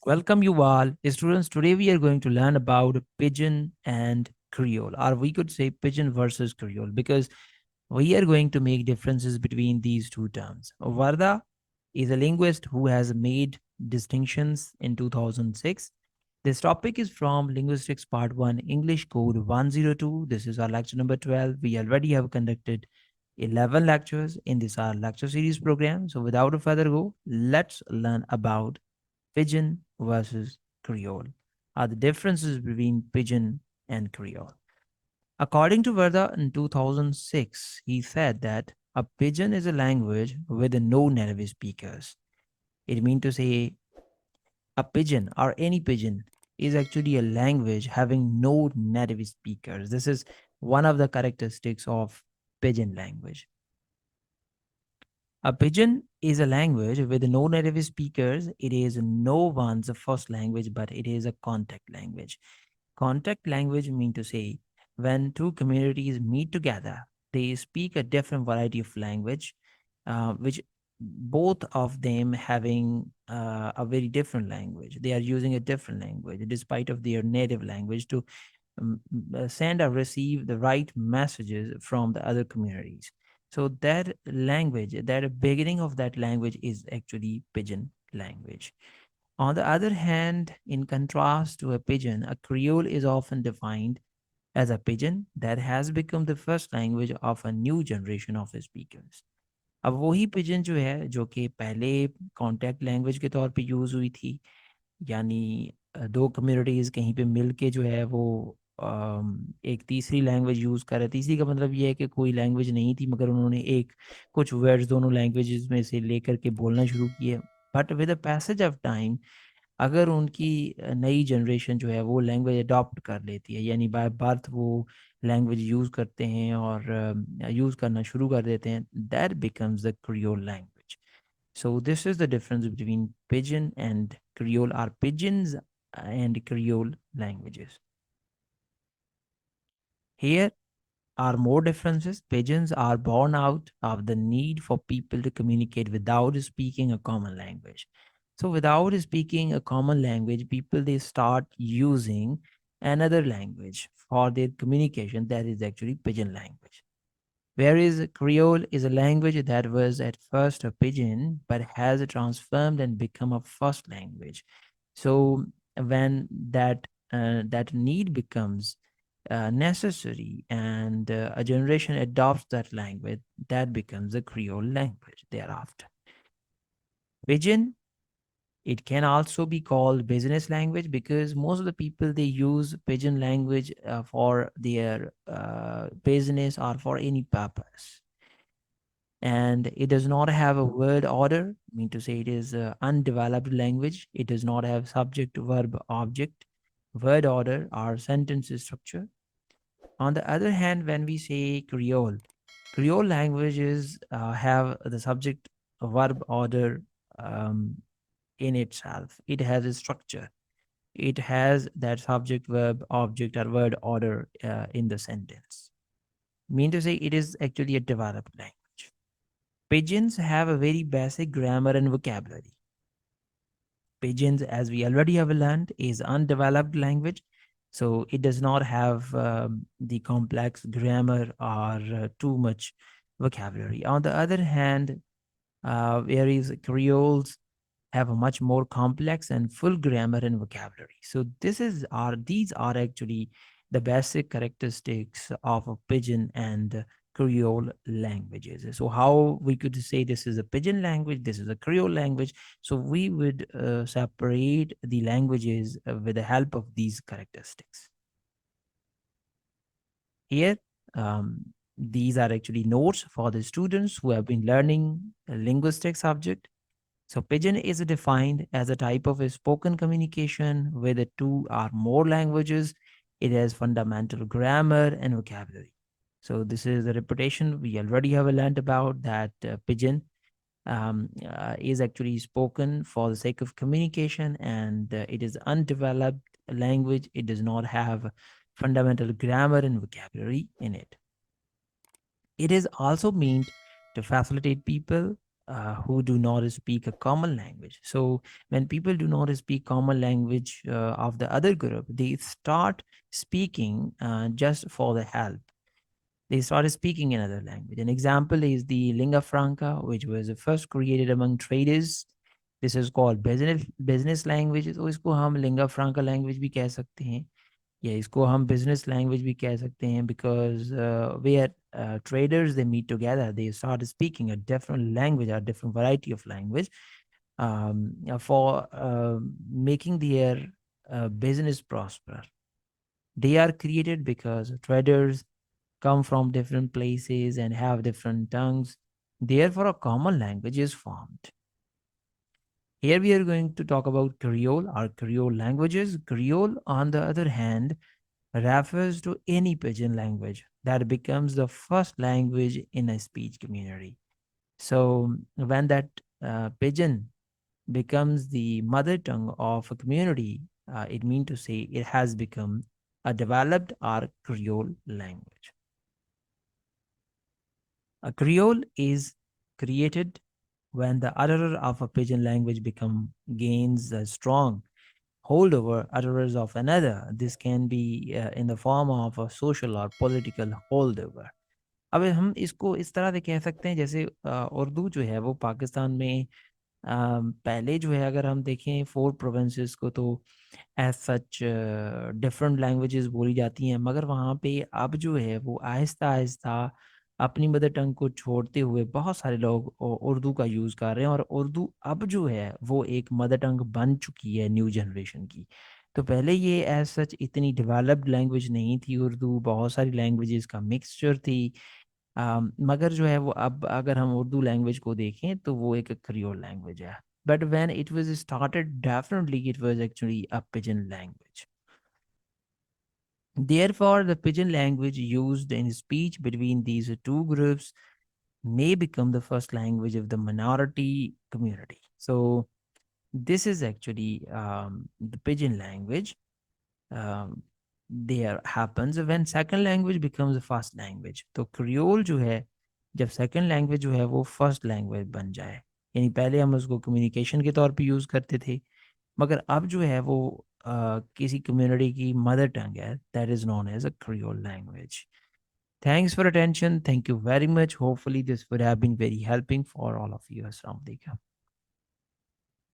Welcome you all. Students, today we are going to learn about Pigeon and Creole, or we could say Pigeon versus Creole, because we are going to make differences between these two terms. Varda is a linguist who has made distinctions in 2006. This topic is from Linguistics Part 1, English Code 102. This is our lecture number 12. We already have conducted 11 lectures in this our lecture series program. So without a further ado, let's learn about Pigeon versus Creole. Are the differences between Pigeon and Creole? According to Verda in 2006, he said that a Pigeon is a language with no native speakers. It means to say a pigeon or any pigeon is actually a language having no native speakers. This is one of the characteristics of pigeon language. A pidgin is a language with no native speakers. It is no one's first language, but it is a contact language. Contact language mean to say when two communities meet together, they speak a different variety of language, which both of them having a very different language. They are using a different language despite of their native language to send or receive the right messages from the other communities. So that language, that beginning of that language is actually pidgin language. On the other hand, in contrast to a pigeon, a Creole is often defined as a pigeon that has become the first language of a new generation of speakers. अब वही pigeon जो है जो कि पहले contact language के तौर पे यूज़ हुई थी, यानी दो कम्युनिटीज़ कहीं पे मिल के जो है वो एक तीसरी लैंग्वेज यूज़ कर रहे। तीसरी का मतलब ये है कि कोई लैंग्वेज नहीं थी मगर उन्होंने एक कुछ वर्ड्स दोनों लैंग्वेजेस में से लेकर के बोलना शुरू किए। But with the passage of time अगर उनकी नई जनरेशन जो है वो लैंग्वेज अडॉप्ट कर लेती है, यानी बाय बर्थ वो लैंग्वेज यूज़ करते हैं और यूज़ करना शुरू कर देते हैं, that becomes the creole language. So this is the difference between Pidgin and Creole, or Pidgins and Creole languages. Here are more differences. Pidgins are born out of the need for people to communicate without speaking a common language. So without speaking a common language, people they start using another language for their communication, that is actually Pidgin language. Whereas Creole is a language that was at first a pidgin but has transformed and become a first language. So when that need becomes necessary and a generation adopts that language, that becomes a Creole language thereafter. Pidgin, it can also be called business language because most of the people they use pidgin language for their business or for any purpose, and it does not have a word order, mean to say it is a undeveloped language. It does not have subject verb object word order or sentence structure. On the other hand, when we say Creole languages have the subject verb order um, in itself. It has a structure. It has that subject verb object or word order in the sentence, mean to say it is actually a developed language. Pigeons have a very basic grammar and vocabulary. Pigeons, as we already have learned, is undeveloped language, so it does not have the complex grammar or too much vocabulary. On the other hand, whereas Creoles have a much more complex and full grammar and vocabulary. So these are actually the basic characteristics of a pidgin and Creole languages. So how we could say this is a pidgin language, this is a Creole language. So we would separate the languages with the help of these characteristics. Here, these are actually notes for the students who have been learning a linguistic subject. So pidgin is defined as a type of a spoken communication where the two or more languages. It has fundamental grammar and vocabulary. So this is the repetition we already have learned about that pidgin is actually spoken for the sake of communication, and it is undeveloped language. It does not have fundamental grammar and vocabulary in it. It is also meant to facilitate people who do not speak a common language. So when people do not speak common language of the other group, they start speaking just for the help. They started speaking another language. An example is the lingua franca, which was first created among traders. This is called business language. तो इसको हम lingua franca language भी कह सकते हैं, या इसको हम business language भी कह सकते हैं, because where traders they meet together, they start speaking a different language, a different variety of language, for making their business prosper. They are created because traders come from different places and have different tongues. Therefore, a common language is formed. Here we are going to talk about Creole or Creole languages. Creole, on the other hand, refers to any pidgin language that becomes the first language in a speech community. So, when that pidgin becomes the mother tongue of a community, it means to say it has become a developed or Creole language. A Creole is created when the utterer of a pidgin language gains a strong hold over utterers of another. This can be in the form of a social or political holdover. अब हम इसको इस तरह से कह सकते हैं, जैसे उर्दू जो है वो पाकिस्तान में पहले जो है, अगर हम देखें 4 प्रोविंसेस को, तो एज सच डिफरेंट लैंग्वेजेस बोली जाती हैं, मगर वहाँ पे अब जो है वो आहिस्ता आहिस्ता अपनी मदर टंग को छोड़ते हुए बहुत सारे लोग उर्दू का यूज़ कर रहे हैं, और उर्दू अब जो है वो एक मदर टंग बन चुकी है न्यू जनरेशन की। तो पहले ये एज सच इतनी डेवलप्ड लैंग्वेज नहीं थी उर्दू, बहुत सारी लैंग्वेजेस का मिक्सचर थी। मगर जो है वो अब अगर हम उर्दू लैंग्वेज को देखें तो वो एक क्रियोल लैंग्वेज है। But when it was started, definitely it was actually a pidgin language. Therefore, the pidgin language used in speech between these two groups may become the first language of the minority community. So, this is actually the pidgin language. um, there happens when second language becomes the first language. तो creole जो है, जब second language जो है वो first language बन जाए, यानी पहले हम उसको कम्युनिकेशन के तौर पे यूज़ करते थे, मगर अब जो है वो किसी कम्युनिटी की मदर टंग है, that is known as a creole language. Thanks for attention. Thank you very much. Hopefully this would have been very helping for all of you. Assalamu alaikum.